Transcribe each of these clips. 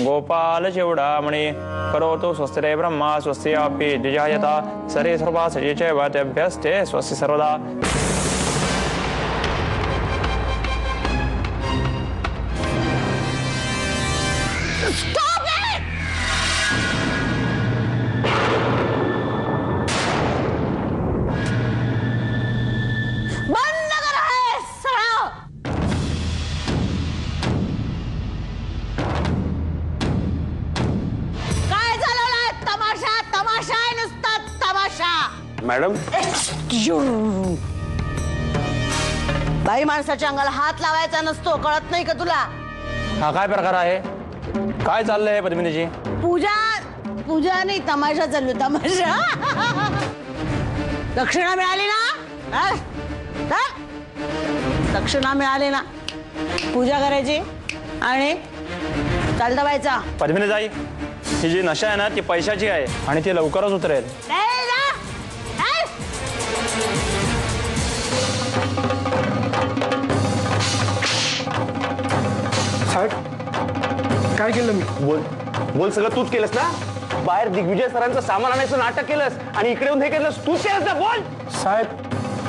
गोपाल चिवडामणि करोतु स्वस्तिरे ब्रह्मा स्वस्यापि द्विजायता सरे सर्वा सजीचैव तेभ्यस्ते स्वस्ति सर्वदा। मॅडम बाई माणसाच्या अंगाला हात लावायचा नसतो, कळत नाही का तुला? हा काय प्रकार आहे? काय चाललंय पद्मिनीजी? पूजा नाही, तमाशा चालू, तमाशा। दक्षिणा मिळाली ना? दक्षिणा मिळाली ना, पूजा करायची आणि चालता व्हायचा। पद्मिनीताई, ही जी नशा आहे ना ती पैशाची आहे आणि ती लवकरच उतरेल। काय केलं मी? बोल बोल, सगळं तूच केलंस ना? बाहेर दिग्विजय सरांचं सामान आणायचं नाटक केलंस आणि इकडे येऊन हे केलंस, तूच केलंस ना? बोल साहेब,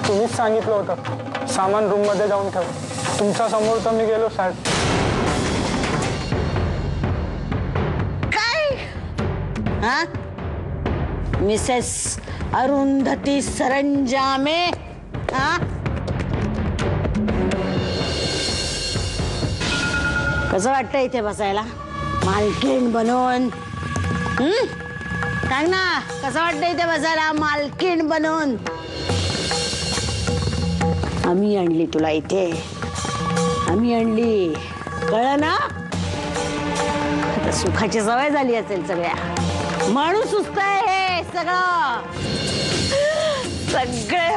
तुम्हीच सांगितलं होतं सामान रूम मध्ये जाऊन ठेव, तुमच्या समोर तर मी गेलो साहेब। काय? हा? मिसेस अरुंधती सरंजामे, हा? कसं वाटतं इथे बसायला मालकीण बनून? सांग ना, कसं वाटतं इथे बसायला मालकीण बनून? आम्ही आणली तुला इथे, आम्ही आणली, कळलं ना? आता सुखाची सवय झाली असेल सगळ्या, माणूस सुचतंय हे सगळं। सगळे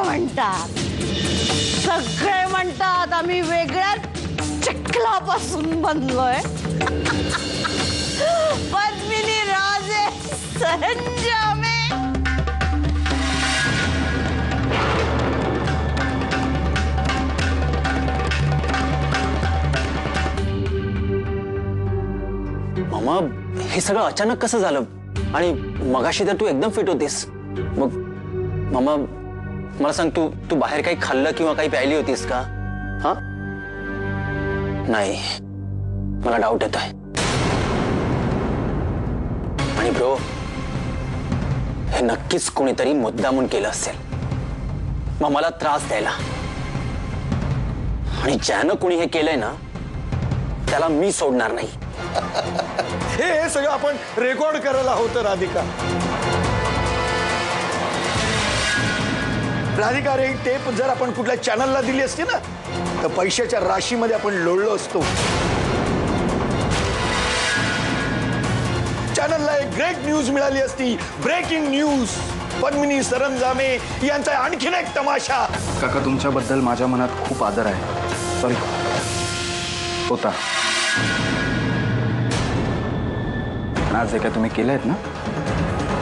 म्हणतात आम्ही वेगळ्या चिखलापासून बनलोय। पद्मिनी राजे सरंजामे। मामा, हे सगळं अचानक कसं झालं? आणि मगाशी तर तू एकदम फिट होतीस। मग मामा मला सांग, तू बाहेर काही खाल्लं किंवा काही प्यायली होतीस का? हा? नाही, मला डाऊट येतोय। आणि ब्रो, हे नक्कीच कोणीतरी मुद्दामून केलं असेल मग मला त्रास द्यायला। आणि ज्यानं कोणी हे केलंय ना त्याला मी सोडणार नाही। हे सगळं आपण रेकॉर्ड करायला होतं राधिका। राधिका, रे टेप जर आपण कुठल्या चॅनलला दिली असती ना तर पैशाच्या राशीमध्ये आपण लोळलो असतो। चॅनलला एक ग्रेट न्यूज मिळाली असती, ब्रेकिंग न्यूज। पद्मिनी सरंजामे यांचा आणखीन एक तमाशा। काका, तुमच्याबद्दल माझ्या मनात खूप आदर आहे, सॉरी होता। आज जे काय तुम्ही केलंयत ना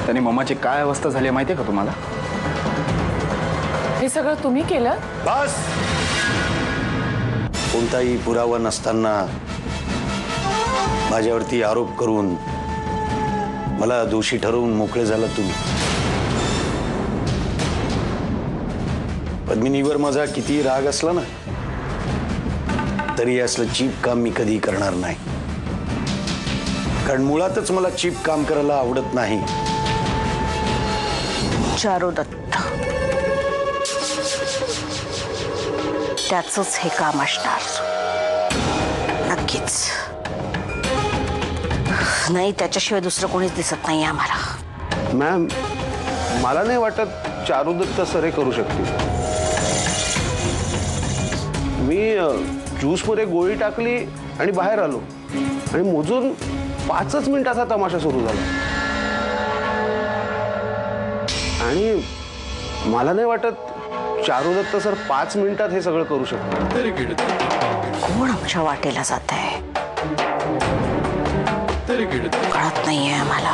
त्यांनी मम्माची काय अवस्था झाली माहिती आहे का तुम्हाला? हे सगळं तुम्ही केलं? बस, कोणताही पुरावा नसताना माझ्यावरती आरोप करून मला दोषी ठरवून मोकळे झाला तुम्ही। पद्मिनीवर माझा किती राग असला ना तरी असलं चीप काम मी कधी करणार नाही, कारण मुळातच मला चीप काम करायला आवडत नाही। चारुदत्त, त्याचंच हे काम असणार नक्कीच। नाही, त्याच्याशिवाय दुसरं कोणीच दिसत नाही आम्हाला। मॅम, मला नाही वाटत चारुदत्त सर हे करू शकतील। मी ज्यूसमध्ये गोळी टाकली आणि बाहेर आलो आणि मोजून 5च मिनिटाचा तमाशा सुरू झाला आणि मला नाही वाटत चारुदत्त सर 5 मिनिटात हे सगळं करू शकतात। कोण आमच्या वाटेला जात आहे कळत नाहीये आम्हाला।